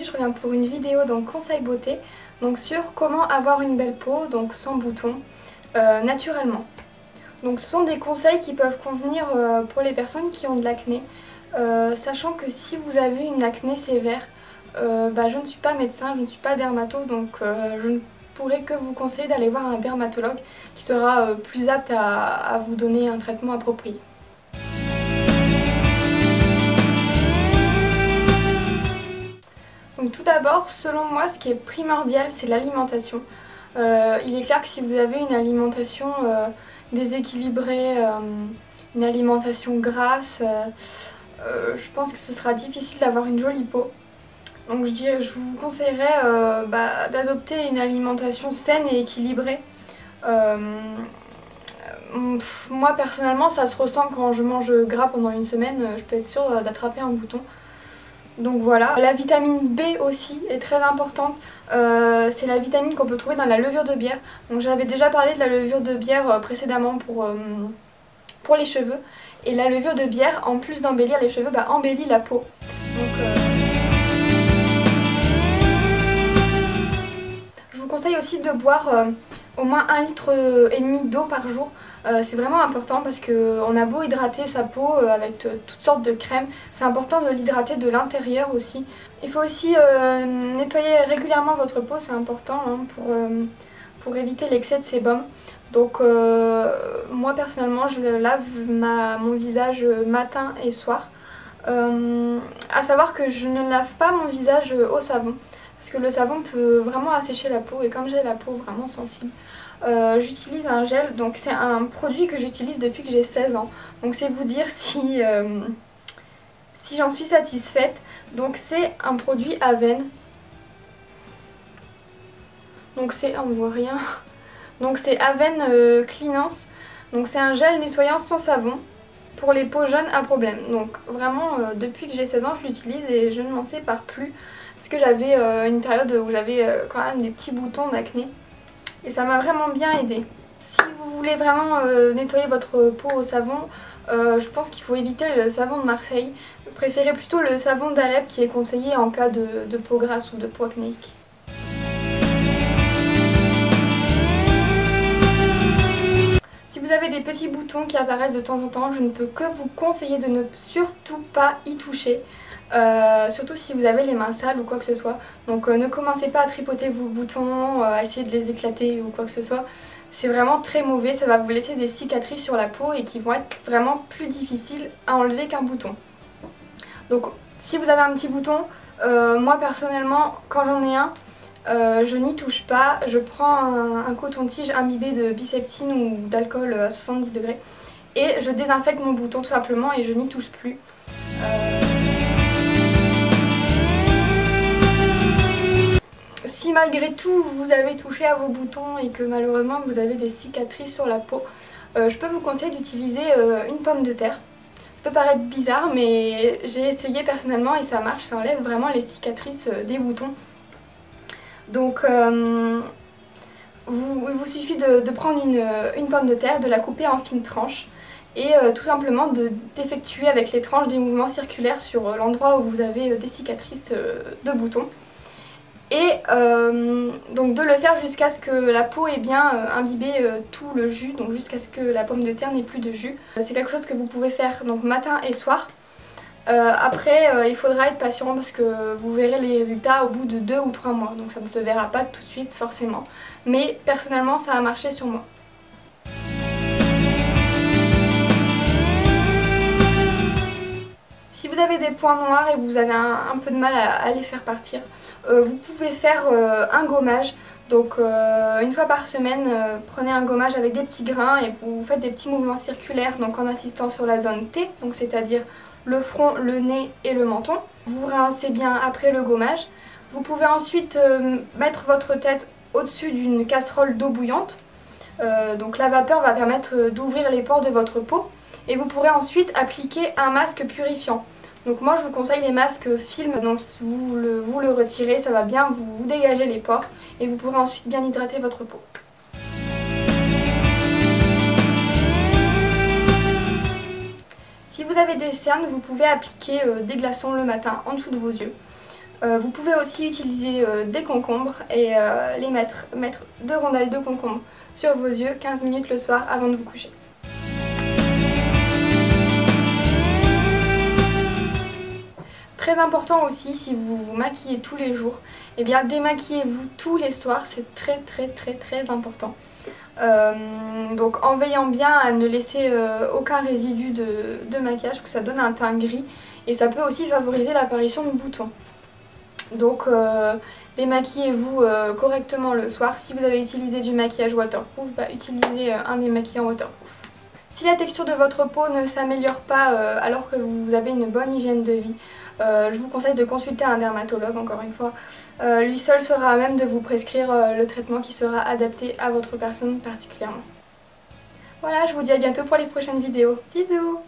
aujourd'hui je reviens pour une vidéo donc conseil beauté, donc sur comment avoir une belle peau donc sans boutons naturellement. Donc ce sont des conseils qui peuvent convenir pour les personnes qui ont de l'acné, sachant que si vous avez une acné sévère, je ne suis pas médecin, je ne suis pas dermato, donc je ne pourrais que vous conseiller d'aller voir un dermatologue qui sera plus apte à vous donner un traitement approprié. Donc tout d'abord, selon moi, ce qui est primordial, c'est l'alimentation. Il est clair que si vous avez une alimentation déséquilibrée, une alimentation grasse, je pense que ce sera difficile d'avoir une jolie peau. Donc je vous conseillerais d'adopter une alimentation saine et équilibrée. Moi personnellement, ça se ressent quand je mange gras pendant une semaine, je peux être sûre d'attraper un bouton. Donc voilà, la vitamine B aussi est très importante, c'est la vitamine qu'on peut trouver dans la levure de bière. Donc j'avais déjà parlé de la levure de bière précédemment pour les cheveux. Et la levure de bière, en plus d'embellir les cheveux, embellit la peau. Donc, je vous conseille aussi de boire au moins 1,5 litre d'eau par jour. C'est vraiment important parce qu'on a beau hydrater sa peau avec toutes sortes de crèmes, c'est important de l'hydrater de l'intérieur aussi. Il faut aussi nettoyer régulièrement votre peau, c'est important pour éviter l'excès de sébum. Donc moi personnellement je lave mon visage matin et soir. À savoir que je ne lave pas mon visage au savon parce que le savon peut vraiment assécher la peau et comme j'ai la peau vraiment sensible, j'utilise un gel. Donc c'est un produit que j'utilise depuis que j'ai 16 ans. Donc c'est vous dire si j'en suis satisfaite. Donc c'est un produit Aven. Donc c'est, on voit rien. Donc c'est Aven Cleanance. Donc c'est un gel nettoyant sans savon pour les peaux jeunes à problème. Donc vraiment depuis que j'ai 16 ans je l'utilise et je ne m'en sépare plus. Parce que j'avais une période où j'avais quand même des petits boutons d'acné. Et ça m'a vraiment bien aidé. Si vous voulez vraiment nettoyer votre peau au savon, je pense qu'il faut éviter le savon de Marseille. Préférez plutôt le savon d'Alep qui est conseillé en cas de peau grasse ou de peau acnéique. Si vous avez des petits boutons qui apparaissent de temps en temps, je ne peux que vous conseiller de ne surtout pas y toucher. Surtout si vous avez les mains sales ou quoi que ce soit. Donc ne commencez pas à tripoter vos boutons, à essayer de les éclater ou quoi que ce soit. C'est vraiment très mauvais, ça va vous laisser des cicatrices sur la peau et qui vont être vraiment plus difficiles à enlever qu'un bouton. Donc si vous avez un petit bouton, moi personnellement quand j'en ai un, je n'y touche pas. Je prends un coton-tige imbibé de biceptine ou d'alcool à 70 degrés et je désinfecte mon bouton tout simplement et je n'y touche plus. Si malgré tout vous avez touché à vos boutons et que malheureusement vous avez des cicatrices sur la peau, je peux vous conseiller d'utiliser une pomme de terre. Ça peut paraître bizarre mais j'ai essayé personnellement et ça marche, ça enlève vraiment les cicatrices des boutons. Donc il vous suffit de prendre une pomme de terre, de la couper en fines tranches et tout simplement d'effectuer avec les tranches des mouvements circulaires sur l'endroit où vous avez des cicatrices de boutons. Et donc de le faire jusqu'à ce que la peau ait bien imbibé tout le jus, donc jusqu'à ce que la pomme de terre n'ait plus de jus. C'est quelque chose que vous pouvez faire donc matin et soir. Après il faudra être patient parce que vous verrez les résultats au bout de 2 ou 3 mois. Donc ça ne se verra pas tout de suite forcément. Mais personnellement ça a marché sur moi. Si vous avez des points noirs et vous avez un peu de mal à les faire partir, vous pouvez faire un gommage. Donc une fois par semaine, prenez un gommage avec des petits grains et vous faites des petits mouvements circulaires donc en insistant sur la zone T, donc c'est-à-dire le front, le nez et le menton. Vous rincez bien après le gommage. Vous pouvez ensuite mettre votre tête au-dessus d'une casserole d'eau bouillante. Donc la vapeur va permettre d'ouvrir les pores de votre peau. Et vous pourrez ensuite appliquer un masque purifiant. Donc moi je vous conseille les masques film, donc vous le retirez, ça va bien vous dégager les pores et vous pourrez ensuite bien hydrater votre peau. Si vous avez des cernes, vous pouvez appliquer des glaçons le matin en dessous de vos yeux. Vous pouvez aussi utiliser des concombres et mettre 2 rondelles de concombres sur vos yeux 15 minutes le soir avant de vous coucher. Très important aussi, si vous vous maquillez tous les jours, eh bien démaquillez-vous tous les soirs, c'est très important. Donc en veillant bien à ne laisser aucun résidu de maquillage, parce que ça donne un teint gris et ça peut aussi favoriser l'apparition de boutons. Donc démaquillez-vous correctement le soir. Si vous avez utilisé du maquillage waterproof, utilisez un démaquillant waterproof. Si la texture de votre peau ne s'améliore pas alors que vous avez une bonne hygiène de vie, je vous conseille de consulter un dermatologue, encore une fois. Lui seul sera à même de vous prescrire le traitement qui sera adapté à votre personne particulièrement. Voilà, je vous dis à bientôt pour les prochaines vidéos. Bisous!